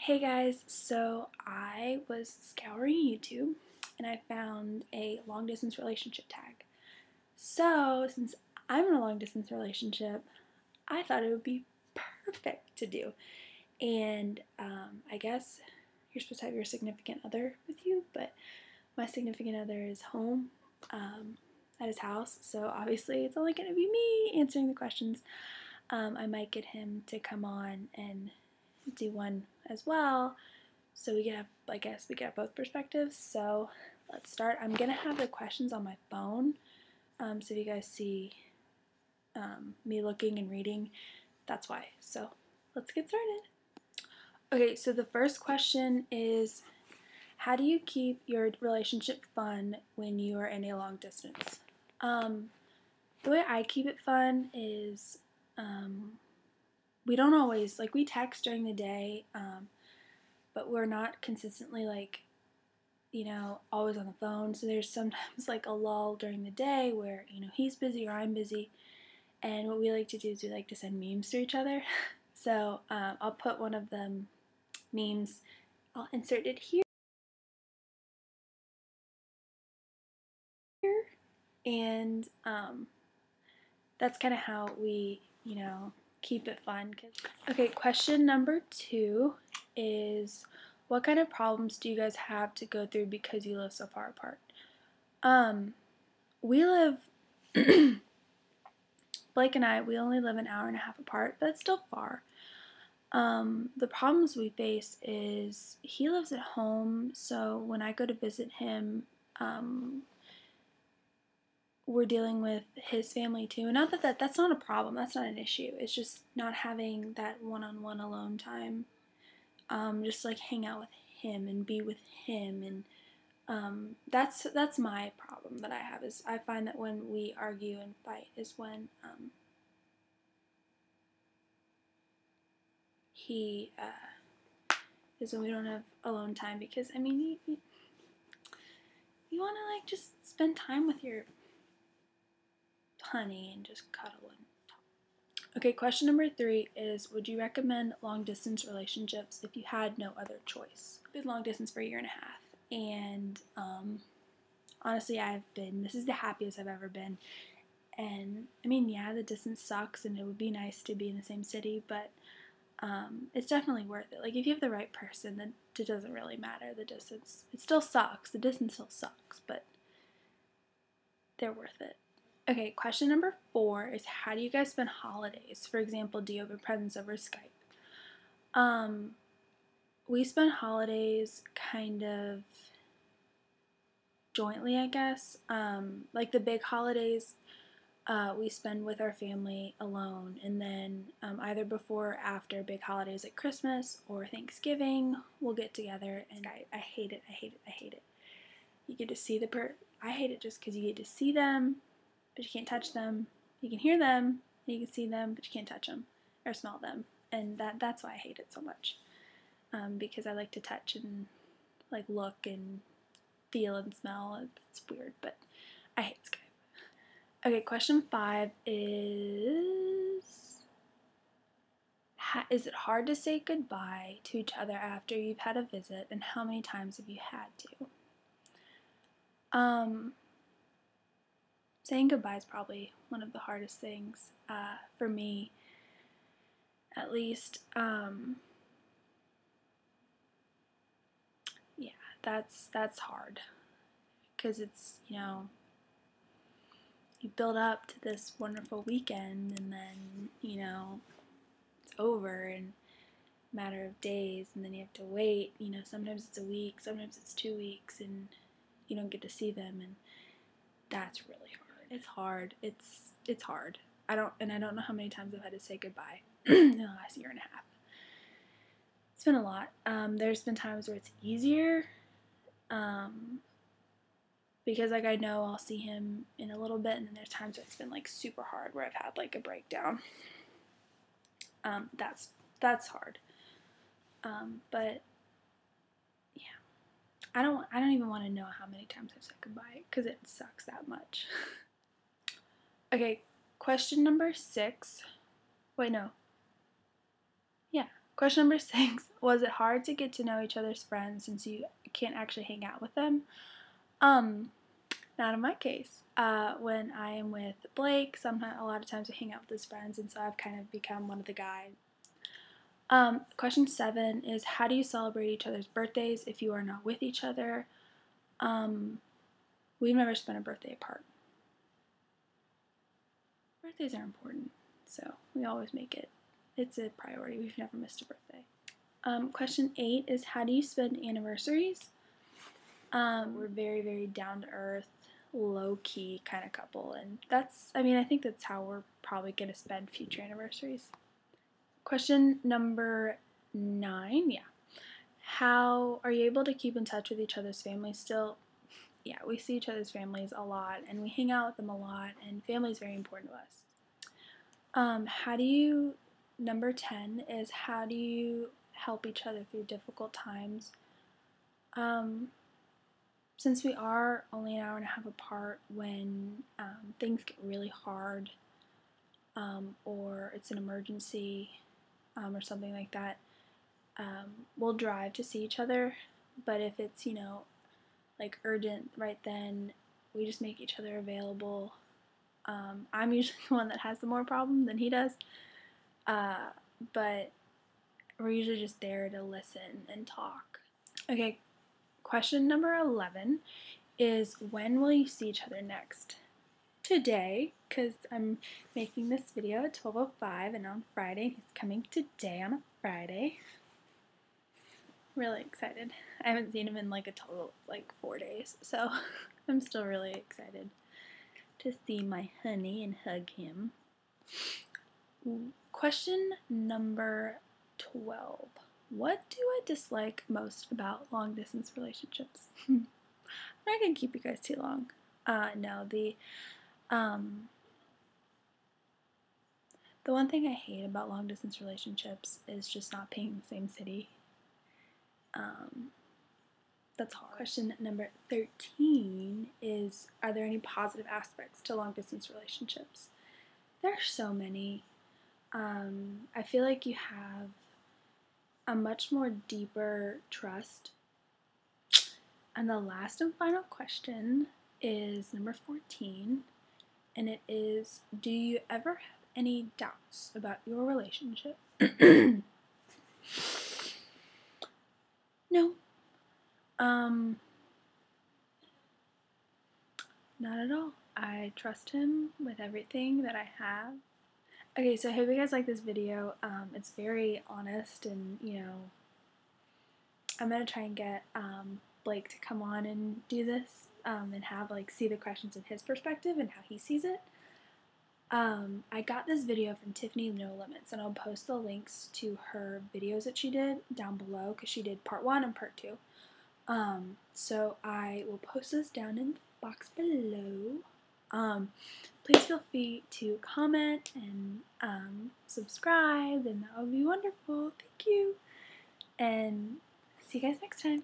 Hey guys, so I was scouring YouTube and I found a long distance relationship tag. So, since I'm in a long distance relationship, I thought it would be perfect to do. And I guess you're supposed to have your significant other with you, but my significant other is home at his house, so obviously it's only going to be me answering the questions. I might get him to come on and do one as well, so we can have, I guess we get both perspectives. So let's start. I'm gonna have the questions on my phone, so if you guys see me looking and reading, that's why. So let's get started. Okay, so the first question is, how do you keep your relationship fun when you are in a long distance? The way I keep it fun is we don't always, like, we text during the day, but we're not consistently, like, always on the phone. So there's sometimes like a lull during the day where, he's busy or I'm busy. And what we like to do is we like to send memes to each other. So I'll put one of them memes, I'll insert it here. And that's kind of how we, keep it fun. Okay, question number 2 is, what kind of problems do you guys have to go through because you live so far apart? We live, Blake and I, we only live an hour and a half apart, but it's still far. The problems we face is he lives at home, so when I go to visit him, we're dealing with his family too. And not that that's not a problem, that's not an issue. It's just not having that one-on-one alone time. Just like hang out with him and be with him, and that's my problem that I have. Is I find that when we argue and fight is when he is when we don't have alone time, because I mean you want to like just spend time with your honey and just cuddle and talk. Okay, question number 3 is, would you recommend long distance relationships if you had no other choice? I've been long distance for a year and a half, and honestly, this is the happiest I've ever been. And I mean, yeah, the distance sucks and it would be nice to be in the same city, but it's definitely worth it. Like, if you have the right person, then it doesn't really matter. The distance, it still sucks. The distance still sucks, but they're worth it. Okay, question number 4 is, how do you guys spend holidays? For example, do you open presents over Skype? We spend holidays kind of jointly, I guess. Like the big holidays, we spend with our family alone, and then either before or after big holidays like Christmas or Thanksgiving, we'll get together. And I hate it. I hate it. I hate it. You get to see I hate it just because you get to see them, but you can't touch them. You can hear them, and you can see them, but you can't touch them or smell them. And that's why I hate it so much. Because I like to touch and like look and feel and smell. It's weird, but I hate Skype. Okay, question 5 is it hard to say goodbye to each other after you've had a visit, and how many times have you had to? Saying goodbye is probably one of the hardest things for me, at least. Yeah, that's hard, because it's, you build up to this wonderful weekend, and then, it's over in a matter of days, and then you have to wait. Sometimes it's a week, sometimes it's 2 weeks, and you don't get to see them, and that's really hard. It's hard. It's hard. I don't know how many times I've had to say goodbye in the last year and a half. It's been a lot. There's been times where it's easier, because like I know I'll see him in a little bit, and then there's times where it's been like super hard, where I've had like a breakdown. That's hard. But yeah, I don't even want to know how many times I've said goodbye, because it sucks that much. Okay, question number 6. Wait, no. Yeah, Question number 6, was it hard to get to know each other's friends since you can't actually hang out with them? Not in my case. When I am with Blake, sometimes a lot of times I hang out with his friends, and so I've kind of become one of the guys. Question 7 is, how do you celebrate each other's birthdays if you are not with each other? We've never spent a birthday apart. Birthdays are important, so we always make it. It's a priority. We've never missed a birthday. Question 8 is, how do you spend anniversaries? We're very, very down-to-earth, low-key kind of couple, and I think that's how we're probably going to spend future anniversaries. Question number 9, yeah. How are you able to keep in touch with each other's families still? Yeah, we see each other's families a lot, and we hang out with them a lot, and family is very important to us. Number 10 is, how do you help each other through difficult times? Since we are only an hour and a half apart, when things get really hard, or it's an emergency, or something like that, we'll drive to see each other. But if it's, like urgent right then, we just make each other available. I'm usually the one that has the more problem than he does, but we're usually just there to listen and talk. Okay, question number 11 is, when will you see each other next? Today, because I'm making this video at 12:05, and on Friday, he's coming today on a Friday. Really excited. I haven't seen him in like a total of 4 days, so I'm still really excited to see my honey and hug him. Question number 12. What do I dislike most about long distance relationships? I'm not gonna keep you guys too long. The one thing I hate about long distance relationships is just not being in the same city. That's hard. Question number 13 is, are there any positive aspects to long distance relationships? There are so many. I feel like you have a much more deeper trust. And the last and final question is number 14, and it is, do you ever have any doubts about your relationship? No. Not at all. I trust him with everything that I have. Okay, so I hope you guys like this video. It's very honest, and I'm gonna try and get Blake to come on and do this, and have see the questions in his perspective and how he sees it. I got this video from Tiffany No Limits, and I'll post the links to her videos that she did down below, because she did part 1 and part 2. So I will post this down in the box below. Please feel free to comment and subscribe, and that would be wonderful. Thank you, and see you guys next time.